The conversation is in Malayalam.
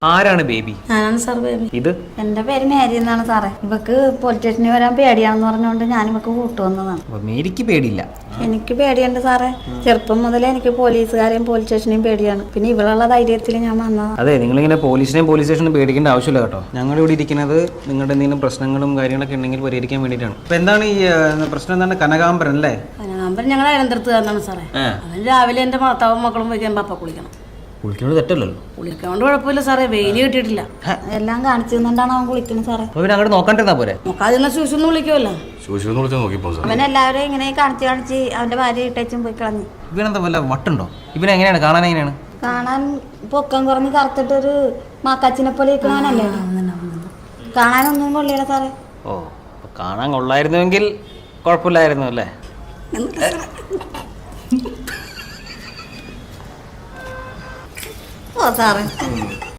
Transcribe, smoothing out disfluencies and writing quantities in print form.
ആരാണ് ബേബി? ഞാനാണ് സാർ ബേബി. ഇത് എന്റെ പേര് മേരി എന്നാണ് സാറേ. ഇവക്ക് പോലീസ് സ്റ്റേഷനിൽ വരാൻ പേടിയാണെന്ന് പറഞ്ഞുകൊണ്ട് ഞാൻ ഇവക്ക് കൂട്ടുവന്നതാണ്. മേരിക്ക് പേടിയില്ല? എനിക്ക് പേടിയുണ്ട് സാറേ. ചെറുപ്പം മുതലേ എനിക്ക് പോലീസുകാരെയും പോലീസ് സ്റ്റേഷനെയും പേടിയാണ്. പിന്നെ ഇവളുള്ള ധൈര്യത്തിൽ ഞാൻ വന്നതാണ്. അതെ, നിങ്ങളിങ്ങനെ പോലീസിനെയും പോലീസ് സ്റ്റേഷനും പേടിക്കേണ്ട ആവശ്യമില്ല കേട്ടോ. ഞങ്ങളിവിടെ ഇരിക്കുന്നത് നിങ്ങളുടെ എന്തെങ്കിലും പ്രശ്നങ്ങളും കാര്യങ്ങളൊക്കെ ഉണ്ടെങ്കിൽ പരിഹരിക്കാൻ വേണ്ടിയിട്ടാണ്. അപ്പൊ എന്താണ് ഈ പ്രശ്നം? എന്താണ്? കനകാംബരൻ അല്ലേ? കനകാംബരൻ ഞങ്ങൾ അനന്തരത്തുകാരനാണ് സാറേ. അവൻ രാവിലെ എന്റെ ഭർത്താവും മക്കളും പോയി പപ്പ കുളിക്കണം. കുളിക്കുന്നത് തെറ്റല്ലല്ലോ. കുളിക്കൊണ്ട് കുഴപ്പമില്ല സാറേ. വെയില് കിട്ടിയിട്ടില്ല. എല്ലാം കാണിച്ചു തന്നിട്ടാണ് അവൻ കുളിക്കുന്നത് സാറേ. പിന്നെ അങ്ങോട്ട് നോക്കാണ്ടിരുന്നാ പോരെ? നോക്കാതിരുന്ന ശൂശൊന്നും വിളിക്കുമല്ലോ. അവൻ എല്ലാവരും ഇങ്ങനെ കാണിച്ച് അവന്റെ ഭാര്യ ഇട്ടേച്ചും പോയി കളഞ്ഞു. ഇവനെന്താ വല്ല വട്ടുണ്ടോ? ഇവനെ എങ്ങനെയാണ് കാണാൻ? എങ്ങനെയാണ് കാണാൻ? പൊക്കം കുറഞ്ഞ് കറുത്തിട്ടൊരു മാക്കാച്ചിനെ പോലെ ഇരിക്കണവനല്ലേ? കാണാനൊന്നും കൊള്ളില്ല സാറേ. ഓ, കാണാൻ കൊള്ളായിരുന്നുവെങ്കിൽ കുഴപ്പമില്ലായിരുന്നു അല്ലേ? ഓ സാറേ.